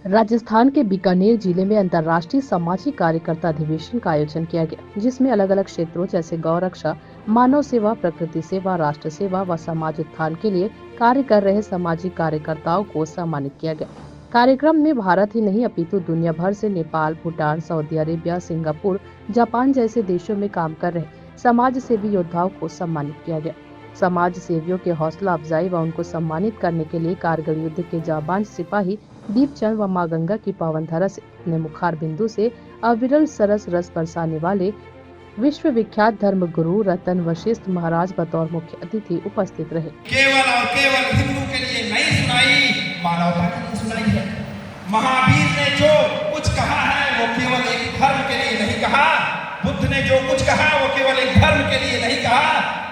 राजस्थान के बीकानेर जिले में अंतर्राष्ट्रीय सामाजिक कार्यकर्ता अधिवेशन का आयोजन किया गया, जिसमें अलग अलग क्षेत्रों जैसे गौ रक्षा, मानव सेवा, प्रकृति सेवा, राष्ट्र सेवा व समाज उत्थान के लिए कार्य कर रहे सामाजिक कार्यकर्ताओं को सम्मानित किया गया। कार्यक्रम में भारत ही नहीं अपितु दुनिया भर से Nepal, Bhutan, Saudi Arabia, Singapore, Japan जैसे देशों में काम कर रहे समाज सेवी योद्धाओं को सम्मानित किया गया। समाज सेवियों के हौसला अफजाई व उनको सम्मानित करने के लिए कारगिल युद्ध के जाबांज सिपाही दीपचंद व मां गंगा की पावन धरा से अपने मुखार बिंदु से अविरल सरस रस बरसाने वाले विश्व विख्यात धर्म गुरु रतन वशिष्ठ महाराज बतौर मुख्य अतिथि उपस्थित रहे। केवल और केवल हिंदू के लिए नहीं सुनाई, मानवता के लिए सुनाई है। महावीर ने जो कुछ कहा है वो केवल एक धर्म के लिए नहीं कहा। बुद्ध ने जो कुछ कहा वो केवल एक धर्म के लिए नहीं कहा,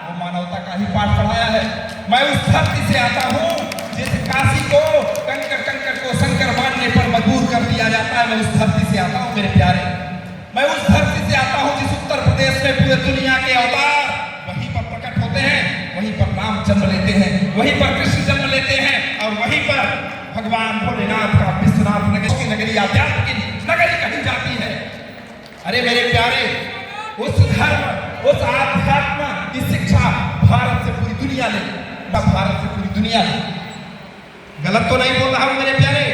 वो मानवता का ही पाठ पढ़ाया है। मैं उस धरती से आता हूँ जिस काशी को कंकर को शंकर मानने पर मजबूर कर दिया जाता है। मैं उस धरती से आता हूँ मेरे प्यारे। मैं उस धरती से आता हूँ जिस उत्तर प्रदेश में पूरे दुनिया के अवतार वहीं पर प्रकट होते हैं, वहीं पर राम जन्म लेते हैं, वहीं पर कृष्ण जन्म लेते हैं और वहीं पर भगवान भोलेनाथ का विश्वनाथ नगरी अध्यात्म की नगरी कही जाती है। अरे मेरे प्यारे, उस धर्म, उस आध्यात्म की शिक्षा भारत से पूरी दुनिया ले, भारत से पूरी दुनिया ले। गलत तो नहीं बोल रहा हूं मेरे प्यारे,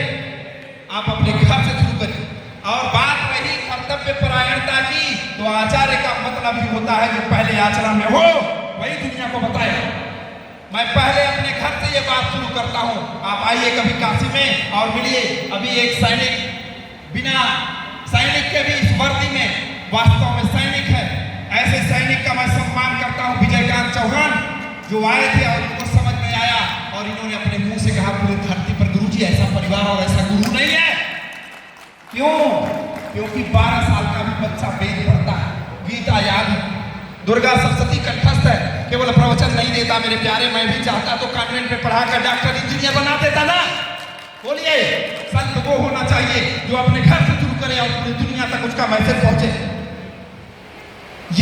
आप अपने घर से शुरू करिए। और बात रही कर्तव्य परायणता की, तो आचार्य का मतलब ही होता है जो पहले आचरण में हो वही दुनिया को बताए। मैं पहले अपने घर से ये बात शुरू करता हूं। आप आइए कभी काशी में और मिलिए। अभी एक सैनिक, बिना सैनिक के भी इस वर्दी में वास्तव में सैनिक है। ऐसे सैनिक का मैं सम्मान करता हूं, विजयकांत चौहान, जो आए थे और इनको समझ में आया और इन्होंने अपने मुंह से कहा पूरी धरती पर गुरुजी ऐसा परिवार और ऐसा गुरु नहीं है। क्यों? क्योंकि 12 साल का भी बच्चा वेद पढ़ता है, गीता याद है, दुर्गा सप्तशती कंठस्थ है, केवल प्रवचन नहीं देता मेरे प्यारे। मैं भी चाहता तो कॉन्वेंट में पढ़ा कर डॉक्टर इंजीनियर बना देता ना। बोलिए, संत वो होना चाहिए जो अपने घर से शुरू करे और पूरी दुनिया तक उसका मैसेज पहुंचे।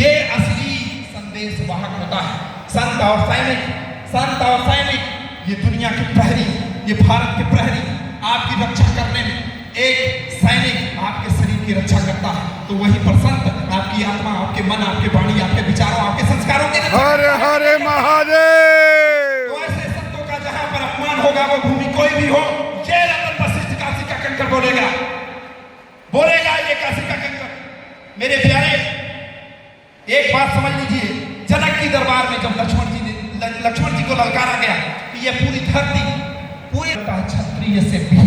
ये असली संदेश वाहक होता है। संत और सैनिक, संत और सैनिक, ये दुनिया के प्रहरी, ये भारत के प्रहरी आपकी रक्षा करने में। एक सैनिक आपके शरीर की रक्षा करता है, तो वही पर संत आपकी आत्मा, आपके मन, आपके वाणी, आपके विचारों, आपके संस्कारों की रक्षा। हरे हरे महादेव। तो ऐसे संतों का जहां पर अपमान होगा, वो भूमि कोई भी हो, ये रतन वशिष्ठ काशी का कंकर बोलेगा, बोलेगा ये काशी का कंकर। मेरे प्यारे, एक बात समझ लीजिए, जनक की दरबार में जब लक्ष्मण जी को ललकारा गया कि ये पूरी धरती पूरी क्षत्रिय से भी